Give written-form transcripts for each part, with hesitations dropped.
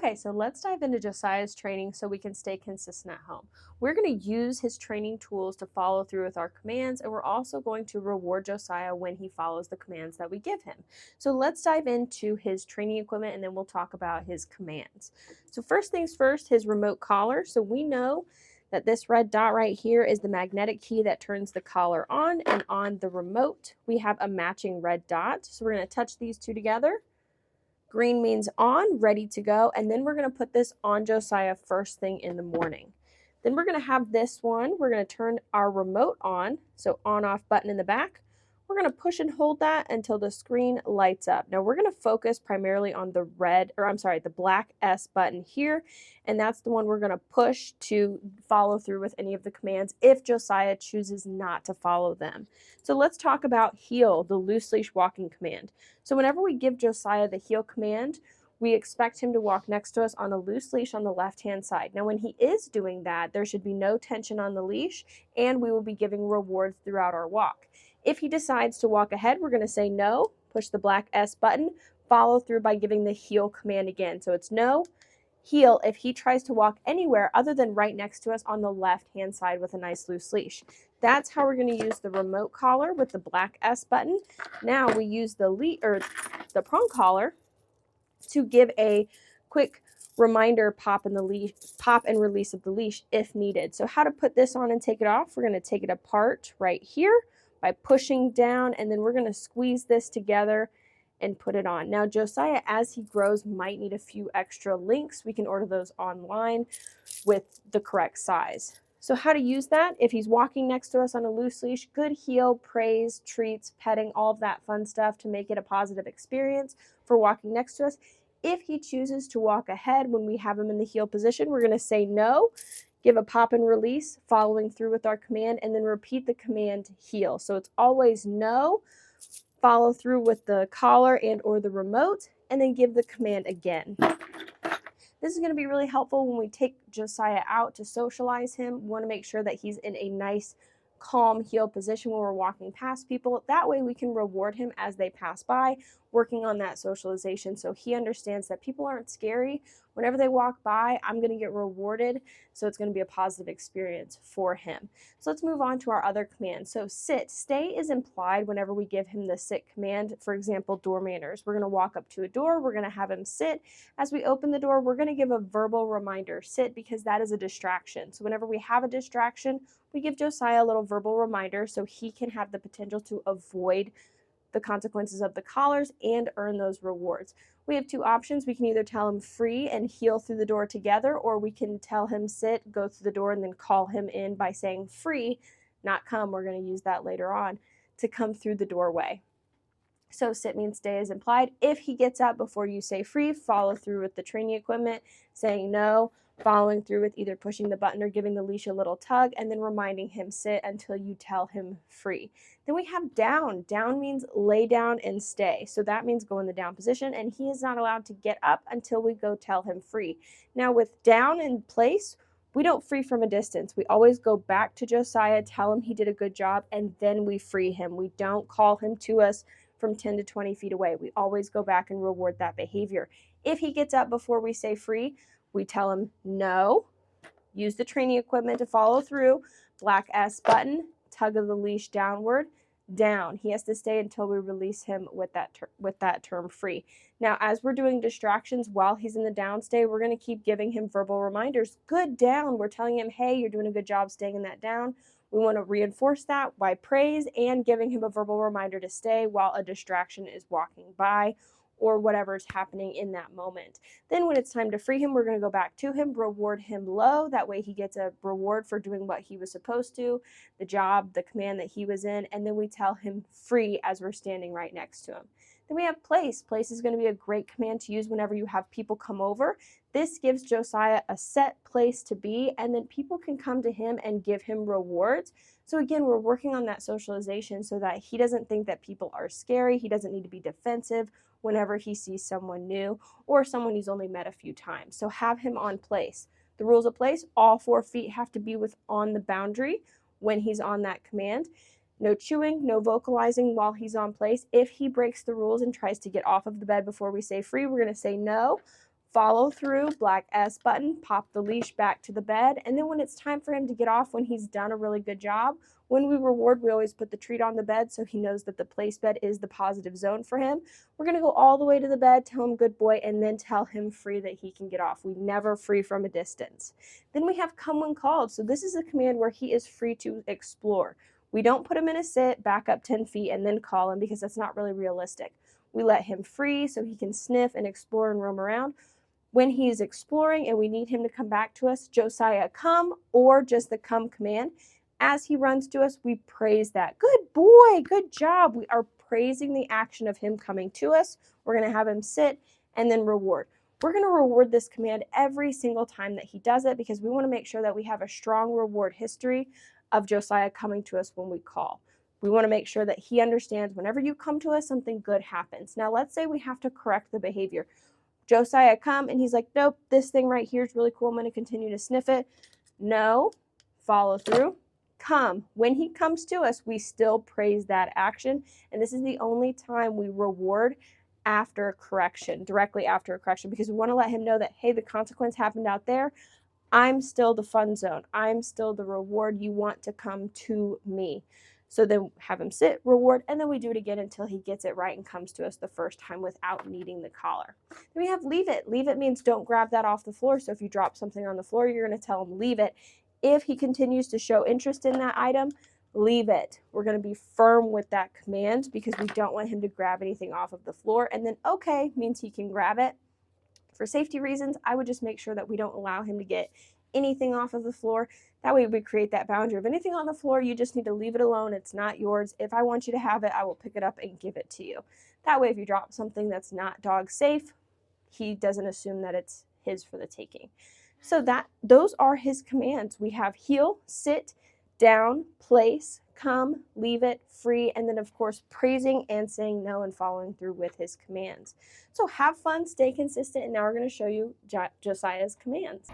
Okay, so let's dive into Josiah's training so we can stay consistent at home. We're going to use his training tools to follow through with our commands, and we're also going to reward Josiah when he follows the commands that we give him. So let's dive into his training equipment and then we'll talk about his commands. So, first things first, his remote collar. So, we know that this red dot right here is the magnetic key that turns the collar on, and on the remote, we have a matching red dot. So, we're going to touch these two together. Green means on, ready to go. And then we're going to put this on Josiah first thing in the morning. Then we're going to have this one. We're going to turn our remote on. So on off button in the back. We're going to push and hold that until the screen lights up. Now we're going to focus primarily on the the black S button here. And that's the one we're going to push to follow through with any of the commands if Josiah chooses not to follow them. So let's talk about heel, the loose leash walking command. So whenever we give Josiah the heel command, we expect him to walk next to us on a loose leash on the left-hand side. Now, when he is doing that, there should be no tension on the leash, and we will be giving rewards throughout our walk. If he decides to walk ahead, we're going to say no, push the black S button, follow through by giving the heel command again. So it's no, heel if he tries to walk anywhere other than right next to us on the left-hand side with a nice loose leash. That's how we're going to use the remote collar with the black S button. Now we use the prong collar to give a quick reminder pop and release of the leash if needed. So how to put this on and take it off, we're going to take it apart right here by pushing down, and then we're going to squeeze this together and put it on. Now Josiah, as he grows, might need a few extra links. We can order those online with the correct size. So how to use that? If he's walking next to us on a loose leash, good heel, praise, treats, petting, all of that fun stuff to make it a positive experience for walking next to us. If he chooses to walk ahead when we have him in the heel position, we're going to say no, give a pop and release, following through with our command, and then repeat the command heel. So it's always no, follow through with the collar and or the remote, and then give the command again. This is going to be really helpful when we take Josiah out to socialize him. We want to make sure that he's in a nice, calm heel position when we're walking past people. That way we can reward him as they pass by, working on that socialization so he understands that people aren't scary. Whenever they walk by, I'm going to get rewarded, so it's going to be a positive experience for him. So let's move on to our other commands. So sit, stay is implied whenever we give him the sit command. For example, door manners. We're going to walk up to a door. We're going to have him sit. As we open the door, we're going to give a verbal reminder, sit, because that is a distraction. So whenever we have a distraction, we give Josiah a little verbal reminder so he can have the potential to avoid the consequences of the collars and earn those rewards. We have two options. We can either tell him free and heel through the door together, or we can tell him sit, go through the door, and then call him in by saying free, not come. We're going to use that later on to come through the doorway. So sit means stay is implied. If he gets up before you say free, follow through with the training equipment, saying no, following through with either pushing the button or giving the leash a little tug, and then reminding him sit until you tell him free. Then we have down. Down means lay down and stay. So that means go in the down position, and he is not allowed to get up until we go tell him free. Now with down in place, we don't free from a distance. We always go back to Josiah, tell him he did a good job, and then we free him. We don't call him to us from 10 to 20 feet away. We always go back and reward that behavior. If he gets up before we say free, we tell him no, use the training equipment to follow through, black S button, tug of the leash downward, down. He has to stay until we release him with that term free. Now, as we're doing distractions while he's in the down stay, we're going to keep giving him verbal reminders. Good down. We're telling him, hey, you're doing a good job staying in that down. We want to reinforce that by praise and giving him a verbal reminder to stay while a distraction is walking by, or whatever's happening in that moment. Then when it's time to free him, we're going to go back to him, reward him low. That way he gets a reward for doing what he was supposed to, the job, the command that he was in, and then we tell him free as we're standing right next to him. Then we have place. Place is going to be a great command to use whenever you have people come over. This gives Josiah a set place to be, and then people can come to him and give him rewards. So again, we're working on that socialization so that he doesn't think that people are scary. He doesn't need to be defensive whenever he sees someone new or someone he's only met a few times. So have him on place. The rules of place, all 4 feet have to be on the boundary when he's on that command. No chewing, no vocalizing while he's on place. If he breaks the rules and tries to get off of the bed before we say free, we're going to say no, Follow through, black S button, pop the leash back to the bed, and then when it's time for him to get off, when he's done a really good job, when we reward, we always put the treat on the bed so he knows that the place bed is the positive zone for him. We're going to go all the way to the bed, tell him good boy, and then tell him free that he can get off. We never free from a distance. Then we have come when called. So this is a command where he is free to explore. We don't put him in a sit, back up 10 feet, and then call him because that's not really realistic. We let him free so he can sniff and explore and roam around. When he's exploring and we need him to come back to us, Josiah, come, or just the come command. As he runs to us, we praise that. Good boy, good job. We are praising the action of him coming to us. We're going to have him sit and then reward. We're going to reward this command every single time that he does it because we want to make sure that we have a strong reward history of Josiah coming to us when we call. We want to make sure that he understands whenever you come to us, something good happens. Now, let's say we have to correct the behavior. Josiah come and he's like, nope, this thing right here is really cool. I'm going to continue to sniff it. No, follow through. Come. When he comes to us, we still praise that action. And this is the only time we reward after a correction, directly after a correction, because we want to let him know that, hey, the consequence happened out there. I'm still the fun zone. I'm still the reward. You want to come to me. So then have him sit, reward, and then we do it again until he gets it right and comes to us the first time without needing the collar. Then we have leave it. Leave it means don't grab that off the floor. So if you drop something on the floor, you're going to tell him leave it. If he continues to show interest in that item, leave it. We're going to be firm with that command because we don't want him to grab anything off of the floor. And then okay means he can grab it. For safety reasons, I would just make sure that we don't allow him to get anything off of the floor. That way we create that boundary of anything on the floor, you just need to leave it alone. It's not yours. If I want you to have it, I will pick it up and give it to you. That way if you drop something that's not dog safe, he doesn't assume that it's his for the taking. So those are his commands. We have heel, sit, down, place, come, leave it, free, and then of course praising and saying no and following through with his commands. So have fun, stay consistent, and now we're going to show you Josiah's commands.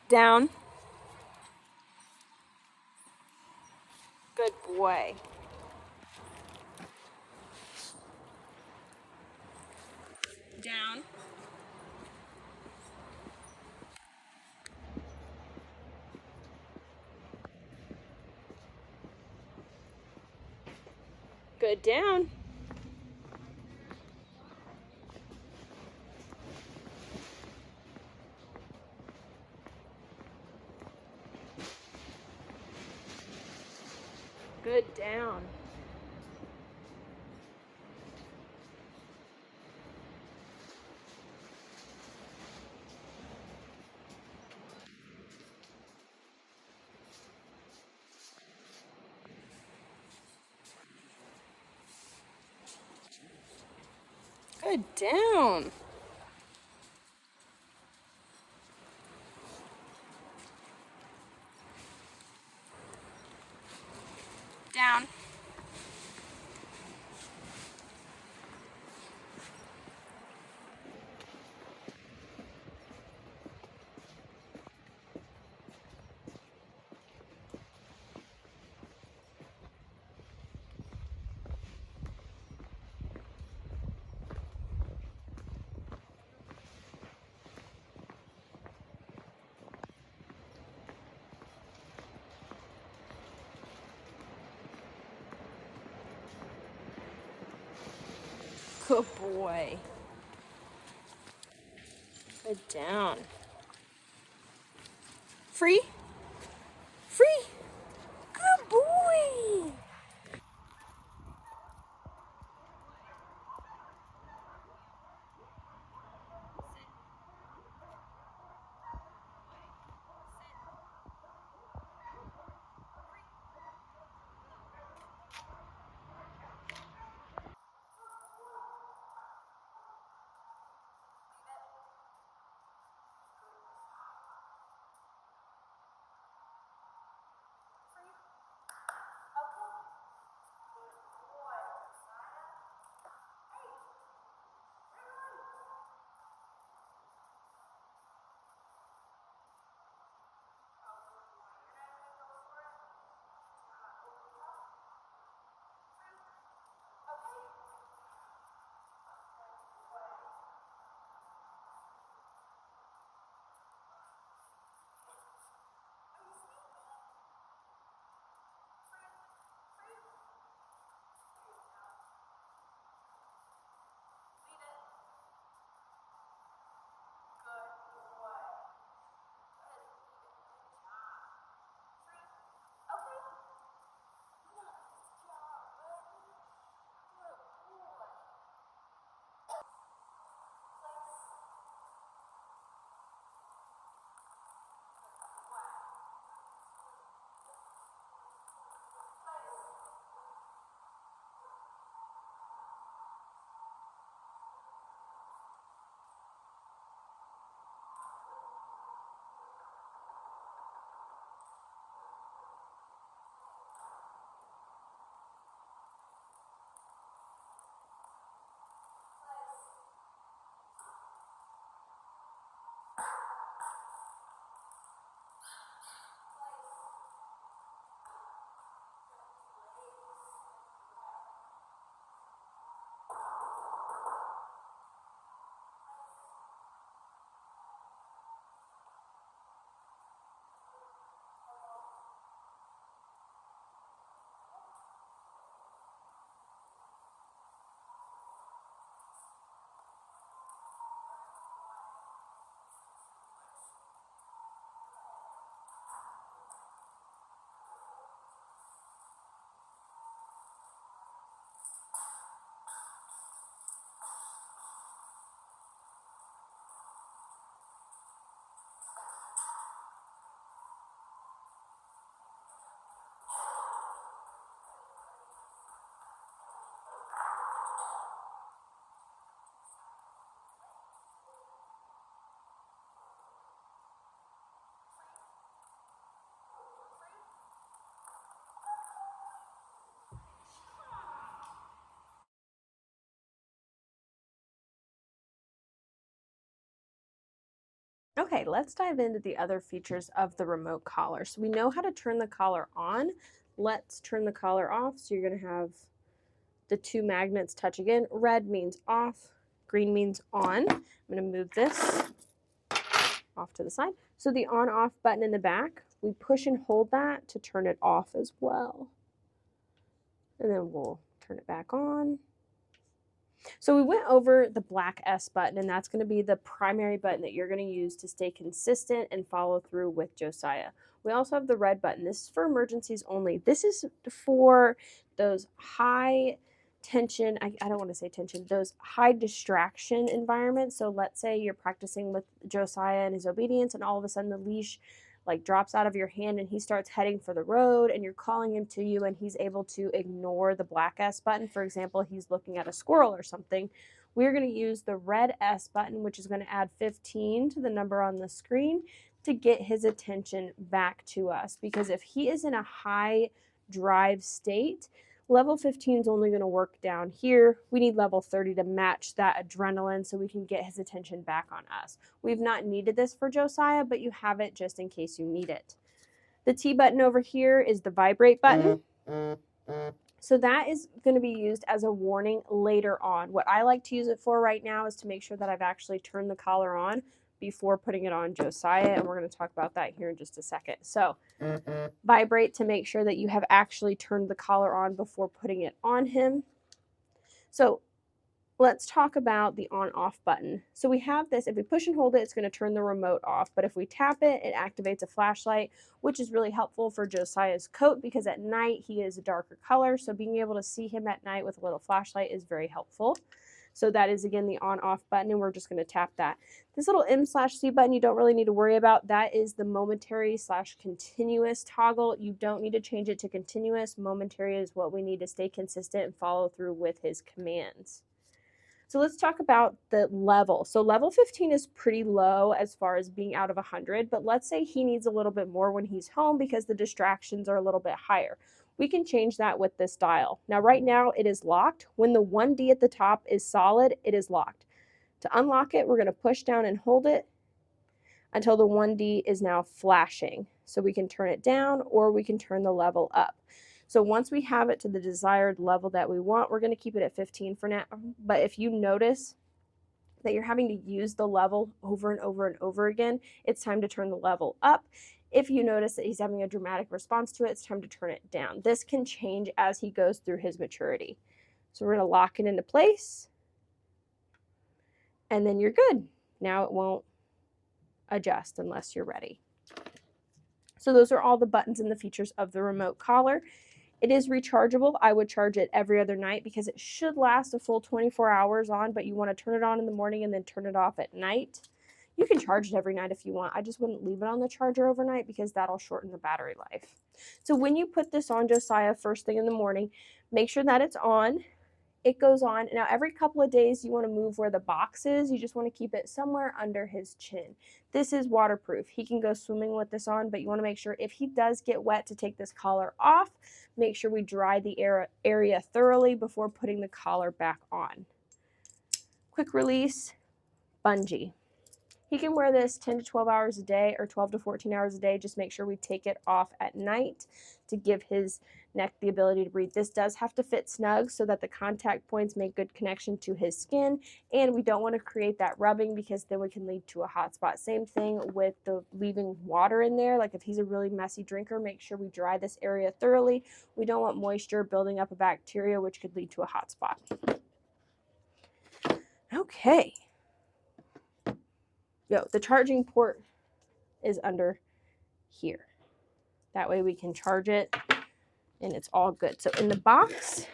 Down. Good boy. Down. Good down. Good down. Good down. Down. Good boy. Good down. Free. Free. Good boy. Okay, let's dive into the other features of the remote collar. So we know how to turn the collar on. Let's turn the collar off. So you're going to have the two magnets touch again. Red means off, green means on. I'm going to move this off to the side. So the on-off button in the back, we push and hold that to turn it off as well. And then we'll turn it back on. So we went over the black S button, and that's going to be the primary button that you're going to use to stay consistent and follow through with Josiah. We also have the red button. This is for emergencies only. This is for those high tension, I don't want to say tension, those high distraction environments. So let's say you're practicing with Josiah and his obedience, and all of a sudden the leash like drops out of your hand and he starts heading for the road, and you're calling him to you and he's able to ignore the black S button. For example, he's looking at a squirrel or something. We're going to use the red S button, which is going to add 15 to the number on the screen to get his attention back to us. Because if he is in a high drive state, level 15 is only going to work down here. We need level 30 to match that adrenaline so we can get his attention back on us. We've not needed this for Josiah, but you have it just in case you need it. The T button over here is the vibrate button. So that is going to be used as a warning later on. What I like to use it for right now is to make sure that I've actually turned the collar on before putting it on Josiah, and we're going to talk about that here in just a second. So vibrate to make sure that you have actually turned the collar on before putting it on him. So let's talk about the on-off button. So we have this. If we push and hold it, it's going to turn the remote off. But if we tap it, it activates a flashlight, which is really helpful for Josiah's coat because at night he is a darker color. So being able to see him at night with a little flashlight is very helpful. So that is, again, the on-off button, and we're just going to tap that. This little M/C button you don't really need to worry about. That is the momentary/continuous toggle. You don't need to change it to continuous. Momentary is what we need to stay consistent and follow through with his commands. So let's talk about the level. So level 15 is pretty low as far as being out of 100, but let's say he needs a little bit more when he's home because the distractions are a little bit higher. We can change that with this dial. Now, right now it is locked. When the 1D at the top is solid, it is locked. To unlock it, we're going to push down and hold it until the 1D is now flashing. So we can turn it down or we can turn the level up. So once we have it to the desired level that we want, we're going to keep it at 15 for now. But if you notice that you're having to use the level over and over and over again, it's time to turn the level up. If you notice that he's having a dramatic response to it, it's time to turn it down. This can change as he goes through his maturity. So we're going to lock it into place, and then you're good. Now it won't adjust unless you're ready. So those are all the buttons and the features of the remote collar. It is rechargeable. I would charge it every other night because it should last a full 24 hours on, but you want to turn it on in the morning and then turn it off at night. You can charge it every night if you want. I just wouldn't leave it on the charger overnight because that'll shorten the battery life. So when you put this on Josiah first thing in the morning, make sure that it's on. It goes on. Now, every couple of days, you want to move where the box is. You just want to keep it somewhere under his chin. This is waterproof. He can go swimming with this on, but you want to make sure if he does get wet to take this collar off, make sure we dry the area thoroughly before putting the collar back on. Quick release, bungee. He can wear this 10 to 12 hours a day or 12 to 14 hours a day. Just make sure we take it off at night to give his neck the ability to breathe. This does have to fit snug so that the contact points make good connection to his skin, and we don't want to create that rubbing because then we can lead to a hot spot. Same thing with the leaving water in there. Like if he's a really messy drinker, make sure we dry this area thoroughly. We don't want moisture building up a bacteria, which could lead to a hot spot. Okay. The charging port is under here. That way we can charge it and it's all good. So in the box,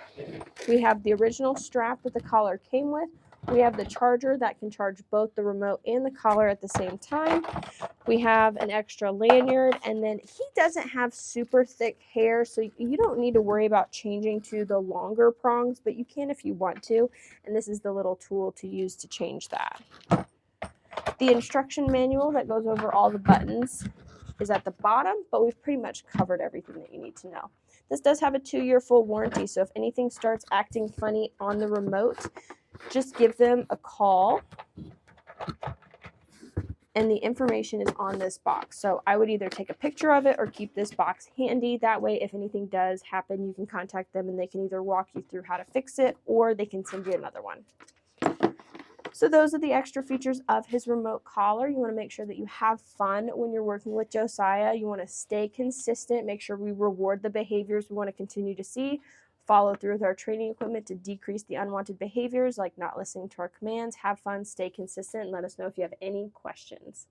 we have the original strap that the collar came with. We have the charger that can charge both the remote and the collar at the same time. We have an extra lanyard, and then he doesn't have super thick hair, so you don't need to worry about changing to the longer prongs, but you can if you want to, and this is the little tool to use to change that. The instruction manual that goes over all the buttons is at the bottom, but we've pretty much covered everything that you need to know. This does have a 2-year full warranty, so if anything starts acting funny on the remote, just give them a call and the information is on this box. So I would either take a picture of it or keep this box handy. That way, if anything does happen, you can contact them and they can either walk you through how to fix it or they can send you another one. So those are the extra features of his remote collar. You want to make sure that you have fun when you're working with Josiah. You want to stay consistent, make sure we reward the behaviors we want to continue to see, follow through with our training equipment to decrease the unwanted behaviors like not listening to our commands. Have fun, stay consistent, and let us know if you have any questions.